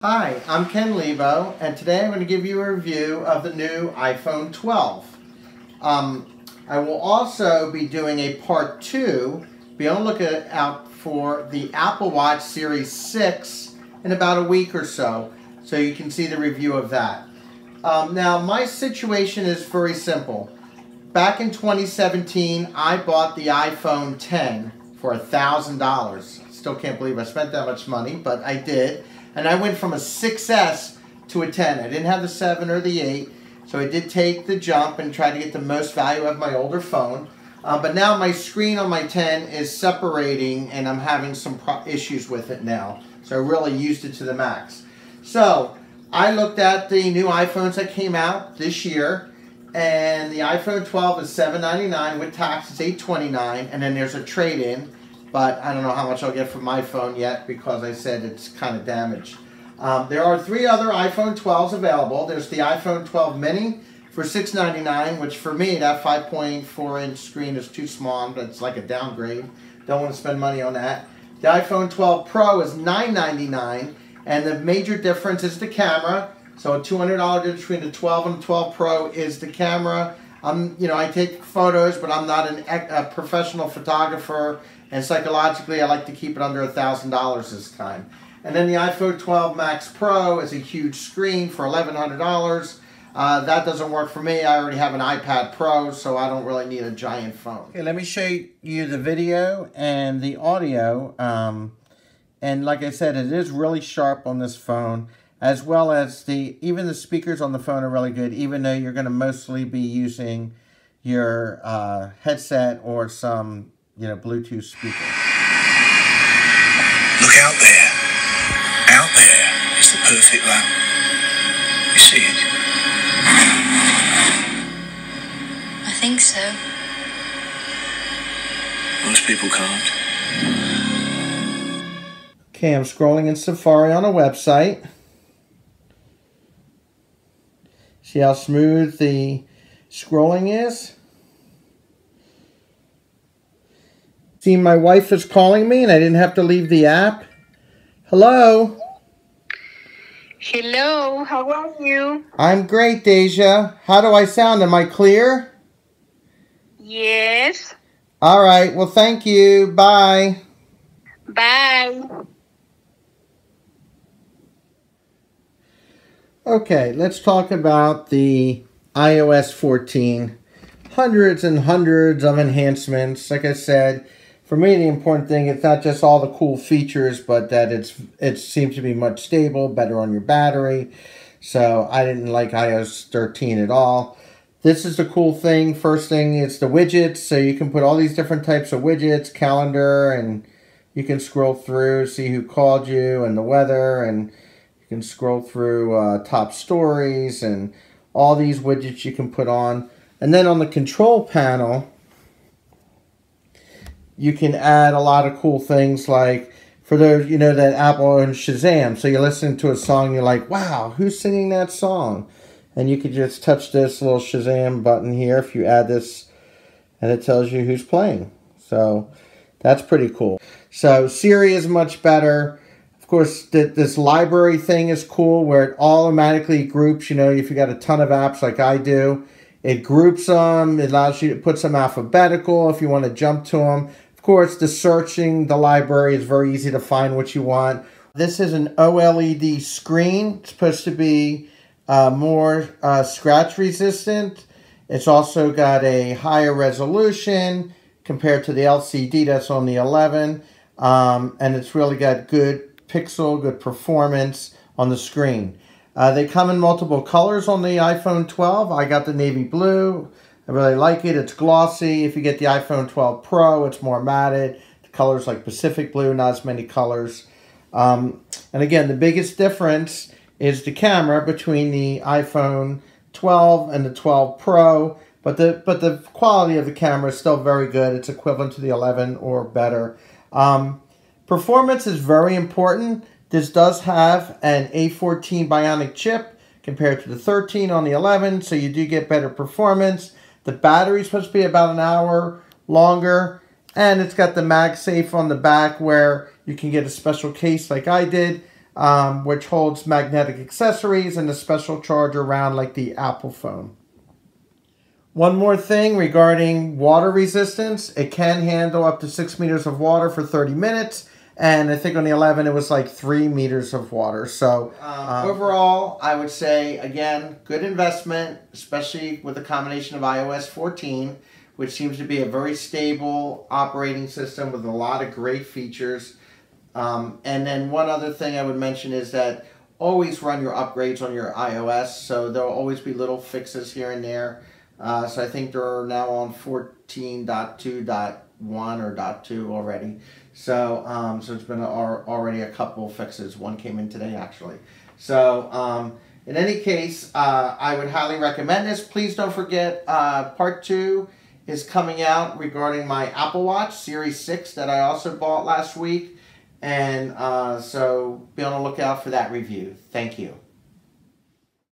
Hi, I'm Ken Leibow, and today I'm going to give you a review of the new iPhone 12. I will also be doing a part 2. Be on the lookout for the Apple Watch Series 6 in about a week or so you can see the review of that. Now, my situation is very simple. Back in 2017, I bought the iPhone 10 for $1,000. Still can't believe I spent that much money, but I did. And I went from a 6S to a 10. I didn't have the 7 or the 8, so I did take the jump and try to get the most value of my older phone. But now my screen on my 10 is separating, and I'm having some issues with it now. So I really used it to the max. So I looked at the new iPhones that came out this year, and the iPhone 12 is $799 with tax is $829, and then there's a trade-in. But I don't know how much I'll get for my phone yet because I said it's kind of damaged. There are 3 other iPhone 12s available. There's the iPhone 12 mini for $699, which for me, that 5.4-inch screen is too small. It's like a downgrade. Don't want to spend money on that. The iPhone 12 Pro is $999, and the major difference is the camera. So a $200 difference between the 12 and the 12 Pro is the camera. I take photos, but I'm not a professional photographer. And psychologically, I like to keep it under $1,000 this time. And then the iPhone 12 Max Pro is a huge screen for $1,100. That doesn't work for me. I already have an iPad Pro, so I don't really need a giant phone. Okay, let me show you the video and the audio. And like I said, it is really sharp on this phone, as well as even the speakers on the phone are really good, even though you're going to mostly be using your headset or some Bluetooth speaker. Look out there. Out there is the perfect lap. You see it? I think so. Most people can't. Okay, I'm scrolling in Safari on a website. See how smooth the scrolling is? See, my wife is calling me and I didn't have to leave the app. Hello? Hello, how are you? I'm great, Deja. How do I sound? Am I clear? Yes. All right, well, thank you. Bye. Bye. Okay, let's talk about the iOS 14. Hundreds and hundreds of enhancements. Like I said, for me, the important thing is not just all the cool features, but that it seems to be much stable, better on your battery. So I didn't like iOS 13 at all. This is the cool thing. First thing is the widgets. So you can put all these different types of widgets, calendar, and you can scroll through, see who called you, and the weather, and you can scroll through top stories, and all these widgets you can put on. And then on the control panel, you can add a lot of cool things, like for those, that Apple owns Shazam. So you listen to a song, you're like, wow, who's singing that song? And you could just touch this little Shazam button here if you add this, and it tells you who's playing. So that's pretty cool. So Siri is much better. Of course, this library thing is cool, where it automatically groups, if you got a ton of apps like I do, it groups them. It allows you to put them alphabetical if you want to jump to them. Of course, the searching the library is very easy to find what you want. This is an OLED screen. It's supposed to be more scratch resistant. It's also got a higher resolution compared to the LCD that's on the 11. And it's really got good pixel, good performance on the screen. They come in multiple colors on the iPhone 12. I got the navy blue. I really like it. It's glossy. If you get the iPhone 12 Pro, it's more matted. The color's like Pacific blue, not as many colors. And again, the biggest difference is the camera between the iPhone 12 and the 12 Pro. But the quality of the camera is still very good. It's equivalent to the 11 or better. Performance is very important. This does have an A14 Bionic chip compared to the 13 on the 11, so you do get better performance. The battery is supposed to be about an hour longer, and it's got the MagSafe on the back where you can get a special case like I did. which holds magnetic accessories and a special charger around like the Apple phone. One more thing regarding water resistance. It can handle up to 6 meters of water for 30 minutes. And I think on the 11, it was like 3 meters of water. So overall, I would say, again, good investment, especially with the combination of iOS 14, which seems to be a very stable operating system with a lot of great features. And then one other thing I would mention is that always run your upgrades on your iOS. So there will always be little fixes here and there. So I think they're now on 14.2.1 or .2 already. So so it's been already a couple fixes. One came in today, actually. So in any case, I would highly recommend this. Please don't forget, part 2 is coming out regarding my Apple Watch Series 6 that I also bought last week. And so be on the lookout for that review. Thank you.